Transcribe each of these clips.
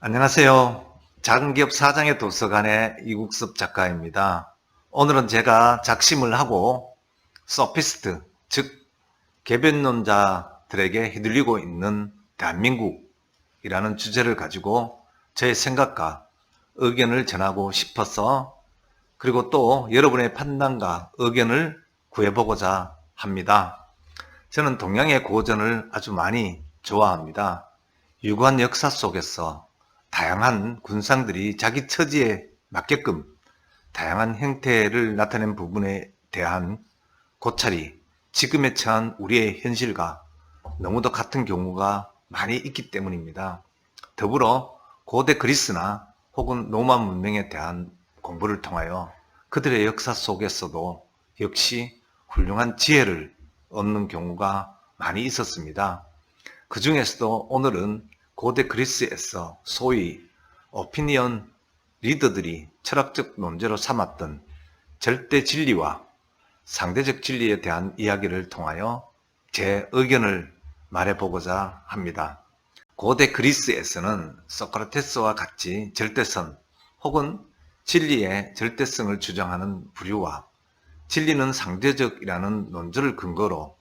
안녕하세요. 작은 기업 사장의 도서관의 이국섭 작가입니다. 오늘은 제가 작심을 하고 소피스트, 즉 개변론자들에게 휘둘리고 있는 대한민국이라는 주제를 가지고 제 생각과 의견을 전하고 싶어서, 그리고 또 여러분의 판단과 의견을 구해보고자 합니다. 저는 동양의 고전을 아주 많이 좋아합니다. 유구한 역사 속에서 다양한 군상들이 자기 처지에 맞게끔 다양한 형태를 나타낸 부분에 대한 고찰이 지금에 처한 우리의 현실과 너무도 같은 경우가 많이 있기 때문입니다. 더불어 고대 그리스나 혹은 로마 문명에 대한 공부를 통하여 그들의 역사 속에서도 역시 훌륭한 지혜를 얻는 경우가 많이 있었습니다. 그 중에서도 오늘은 고대 그리스에서 소위 오피니언 리더들이 철학적 논제로 삼았던 절대 진리와 상대적 진리에 대한 이야기를 통하여 제 의견을 말해보고자 합니다. 고대 그리스에서는 소크라테스와 같이 절대선 혹은 진리의 절대성을 주장하는 부류와 진리는 상대적이라는 논조를 근거로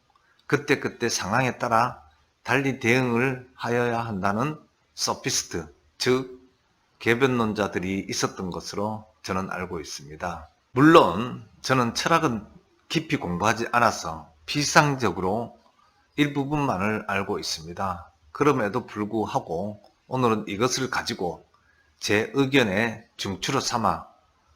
그때그때 상황에 따라 달리 대응을 하여야 한다는 소피스트, 즉 개변론자들이 있었던 것으로 저는 알고 있습니다. 물론 저는 철학은 깊이 공부하지 않아서 피상적으로 일부분만을 알고 있습니다. 그럼에도 불구하고 오늘은 이것을 가지고 제 의견의 중추로 삼아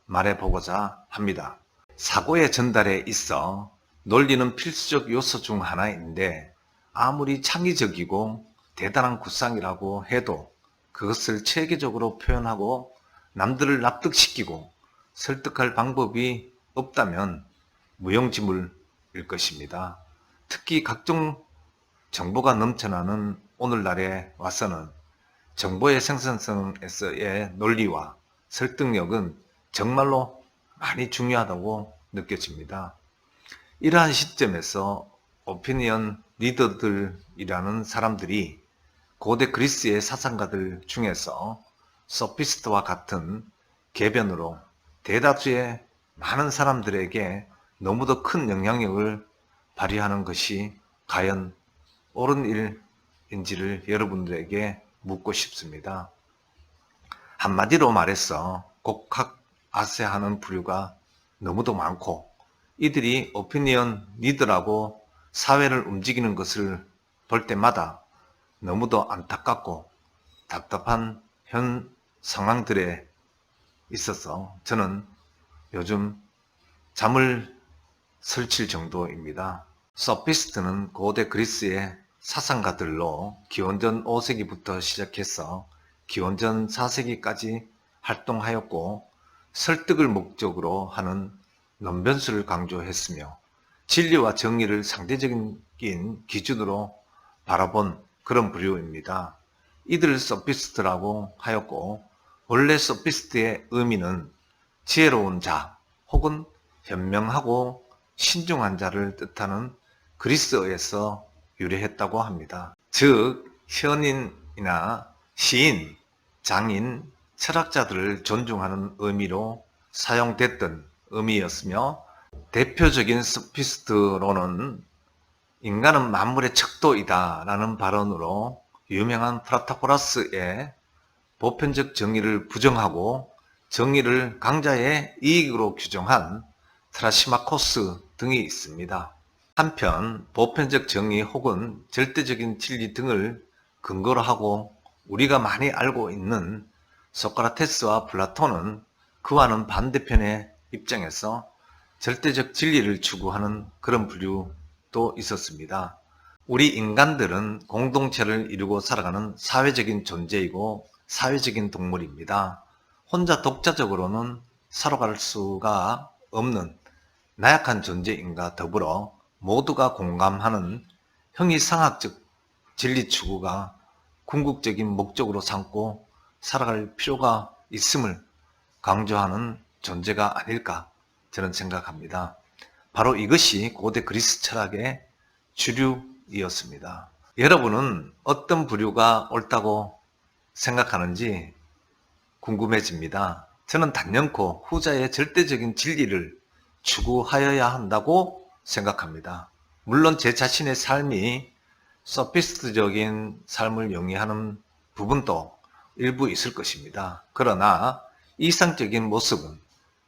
말해보고자 합니다. 사고의 전달에 있어 논리는 필수적 요소 중 하나인데, 아무리 창의적이고 대단한 구상이라고 해도 그것을 체계적으로 표현하고 남들을 납득시키고 설득할 방법이 없다면 무용지물일 것입니다. 특히 각종 정보가 넘쳐나는 오늘날에 와서는 정보의 생산성에서의 논리와 설득력은 정말로 많이 중요하다고 느껴집니다. 이러한 시점에서 오피니언 리더들이라는 사람들이 고대 그리스의 사상가들 중에서 소피스트와 같은 개변으로 대다수의 많은 사람들에게 너무도 큰 영향력을 발휘하는 것이 과연 옳은 일인지를 여러분들에게 묻고 싶습니다. 한마디로 말해서 곡학아세하는 부류가 너무도 많고, 이들이 오피니언 리더라고 사회를 움직이는 것을 볼 때마다 너무도 안타깝고 답답한 현 상황들에 있어서 저는 요즘 잠을 설칠 정도입니다. 소피스트는 고대 그리스의 사상가들로 기원전 5세기부터 시작해서 기원전 4세기까지 활동하였고, 설득을 목적으로 하는 논변수를 강조했으며 진리와 정의를 상대적인 기준으로 바라본 그런 부류입니다. 이들을 소피스트라고 하였고, 원래 소피스트의 의미는 지혜로운 자 혹은 현명하고 신중한 자를 뜻하는 그리스어에서 유래했다고 합니다. 즉 현인이나 시인, 장인, 철학자들을 존중하는 의미로 사용됐던 의미였으며, 대표적인 소피스트로는 인간은 만물의 척도이다 라는 발언으로 유명한 프라타고라스의 보편적 정의를 부정하고 정의를 강자의 이익으로 규정한 트라시마코스 등이 있습니다. 한편 보편적 정의 혹은 절대적인 진리 등을 근거로 하고 우리가 많이 알고 있는 소크라테스와 플라톤은 그와는 반대편의 입장에서 절대적 진리를 추구하는 그런 부류도 있었습니다. 우리 인간들은 공동체를 이루고 살아가는 사회적인 존재이고 사회적인 동물입니다. 혼자 독자적으로는 살아갈 수가 없는 나약한 존재인가 더불어 모두가 공감하는 형이상학적 진리 추구가 궁극적인 목적으로 삼고 살아갈 필요가 있음을 강조하는 존재가 아닐까 저는 생각합니다. 바로 이것이 고대 그리스 철학의 주류이었습니다. 여러분은 어떤 부류가 옳다고 생각하는지 궁금해집니다. 저는 단연코 후자의 절대적인 진리를 추구하여야 한다고 생각합니다. 물론 제 자신의 삶이 소피스트적인 삶을 영위하는 부분도 일부 있을 것입니다. 그러나 이상적인 모습은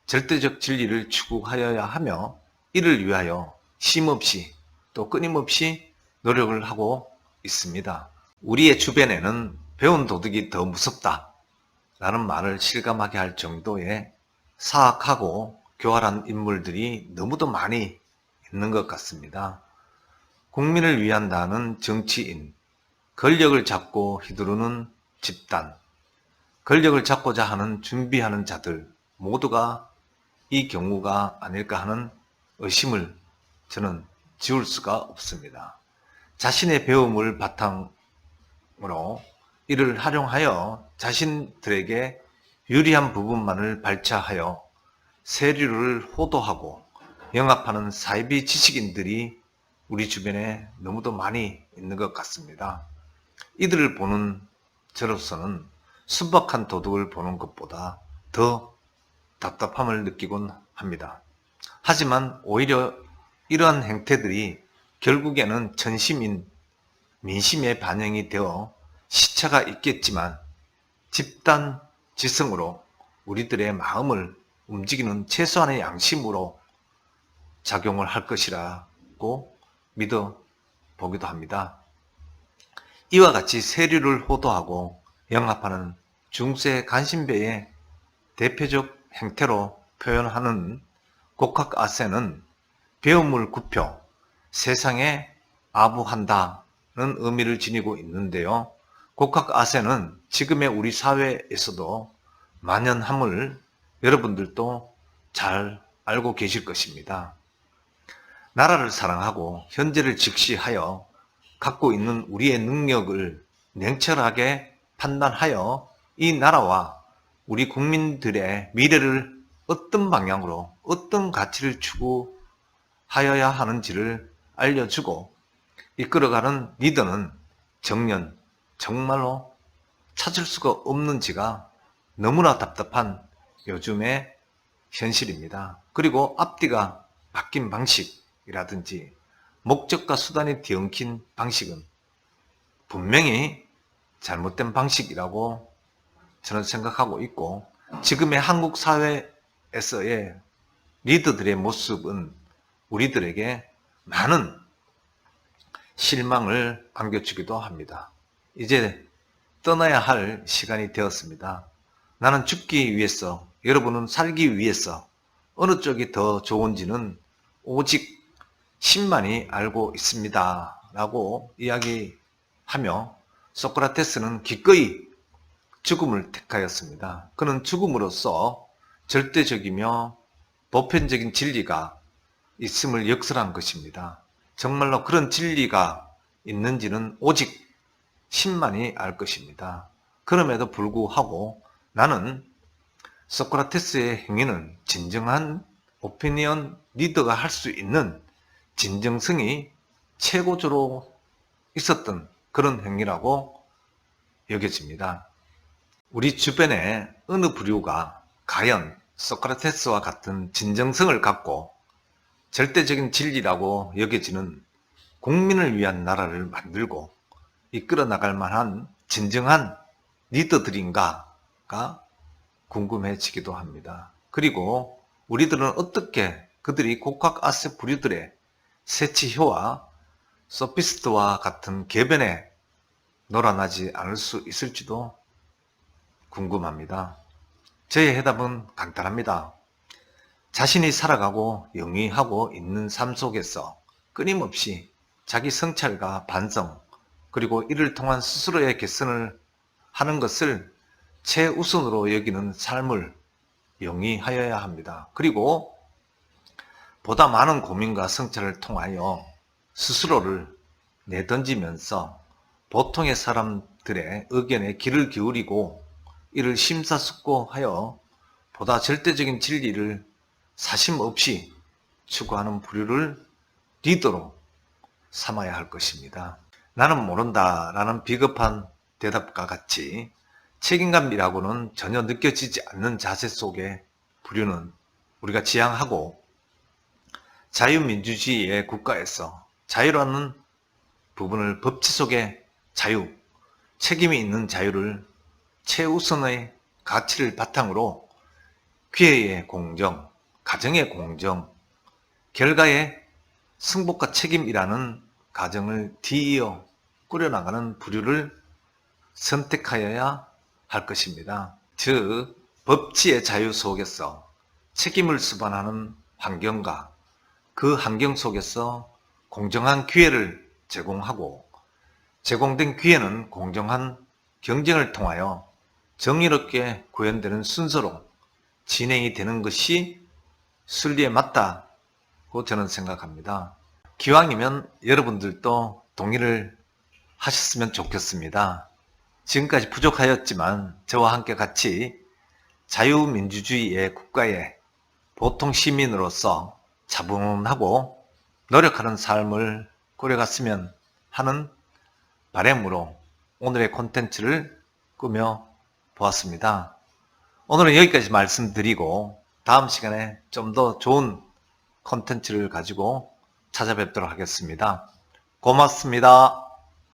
절대적 진리를 추구하여야 하며 이를 위하여 쉼없이 또 끊임없이 노력을 하고 있습니다. 우리의 주변에는 배운 도둑이 더 무섭다 라는 말을 실감하게 할 정도의 사악하고 교활한 인물들이 너무도 많이 있는 것 같습니다. 국민을 위한다는 정치인, 권력을 잡고 휘두르는 집단, 권력을 잡고자 하는 준비하는 자들 모두가 이 경우가 아닐까 하는 의심을 저는 지울 수가 없습니다. 자신의 배움을 바탕으로 이를 활용하여 자신들에게 유리한 부분만을 발차하여 세류를 호도하고 영합하는 사이비 지식인들이 우리 주변에 너무도 많이 있는 것 같습니다. 이들을 보는 저로서는 순박한 도둑을 보는 것보다 더 답답함을 느끼곤 합니다. 하지만 오히려 이러한 행태들이 결국에는 전심인 민심의 반영이 되어 시차가 있겠지만 집단 지성으로 우리들의 마음을 움직이는 최소한의 양심으로 작용을 할 것이라고 믿어 보기도 합니다. 이와 같이 세류를 호도하고 영합하는 중세 간신배의 대표적 행태로 표현하는 곡학아세는 배움을 굽혀 세상에 아부한다는 의미를 지니고 있는데요. 곡학아세는 지금의 우리 사회에서도 만연함을 여러분들도 잘 알고 계실 것입니다. 나라를 사랑하고 현재를 직시하여 갖고 있는 우리의 능력을 냉철하게 판단하여 이 나라와 우리 국민들의 미래를 어떤 방향으로 어떤 가치를 추구하여야 하는지를 알려주고 이끌어가는 리더는 정말로 찾을 수가 없는지가 너무나 답답한 요즘의 현실입니다. 그리고 앞뒤가 바뀐 방식이라든지 목적과 수단이 뒤엉킨 방식은 분명히 잘못된 방식이라고 저는 생각하고 있고 지금의 한국 사회에서의 리더들의 모습은 우리들에게 많은 실망을 안겨주기도 합니다. 이제 떠나야 할 시간이 되었습니다. 나는 죽기 위해서, 여러분은 살기 위해서 어느 쪽이 더 좋은지는 오직 신만이 알고 있습니다. 라고 이야기하며 소크라테스는 기꺼이 죽음을 택하였습니다. 그는 죽음으로써 절대적이며 보편적인 진리가 있음을 역설한 것입니다. 정말로 그런 진리가 있는지는 오직 신만이 알 것입니다. 그럼에도 불구하고 나는 소크라테스의 행위는 진정한 오피니언 리더가 할 수 있는 진정성이 최고조로 있었던 그런 행위라고 여겨집니다. 우리 주변에 어느 부류가 과연 소크라테스와 같은 진정성을 갖고 절대적인 진리라고 여겨지는 국민을 위한 나라를 만들고 이끌어 나갈 만한 진정한 리더들인가가 궁금해지기도 합니다. 그리고 우리들은 어떻게 그들이 곡학아세 부류들의 세치효와 소피스트와 같은 궤변에 놀아나지 않을 수 있을지도 궁금합니다. 저의 해답은 간단합니다. 자신이 살아가고 영위하고 있는 삶 속에서 끊임없이 자기 성찰과 반성 그리고 이를 통한 스스로의 개선을 하는 것을 최우선으로 여기는 삶을 영위하여야 합니다. 그리고 보다 많은 고민과 성찰을 통하여 스스로를 내던지면서 보통의 사람들의 의견에 귀를 기울이고 이를 심사숙고하여 보다 절대적인 진리를 사심 없이 추구하는 부류를 리더로 삼아야 할 것입니다. 나는 모른다 라는 비겁한 대답과 같이 책임감이라고는 전혀 느껴지지 않는 자세 속에 부류는 우리가 지향하고, 자유민주주의의 국가에서 자유라는 부분을 법치 속의 자유, 책임이 있는 자유를 최우선의 가치를 바탕으로 기회의 공정, 가정의 공정, 결과의 승복과 책임이라는 가정을 뒤이어 꾸려나가는 부류를 선택하여야 할 것입니다. 즉, 법치의 자유 속에서 책임을 수반하는 환경과 그 환경 속에서 공정한 기회를 제공하고, 제공된 기회는 공정한 경쟁을 통하여 정의롭게 구현되는 순서로 진행이 되는 것이 순리에 맞다고 저는 생각합니다. 기왕이면 여러분들도 동의를 하셨으면 좋겠습니다. 지금까지 부족하였지만 저와 함께 같이 자유민주주의의 국가의 보통 시민으로서 차분하고 노력하는 삶을 꾸려갔으면 하는 바람으로 오늘의 콘텐츠를 꾸며 보았습니다. 오늘은 여기까지 말씀드리고 다음 시간에 좀 더 좋은 콘텐츠를 가지고 찾아뵙도록 하겠습니다. 고맙습니다.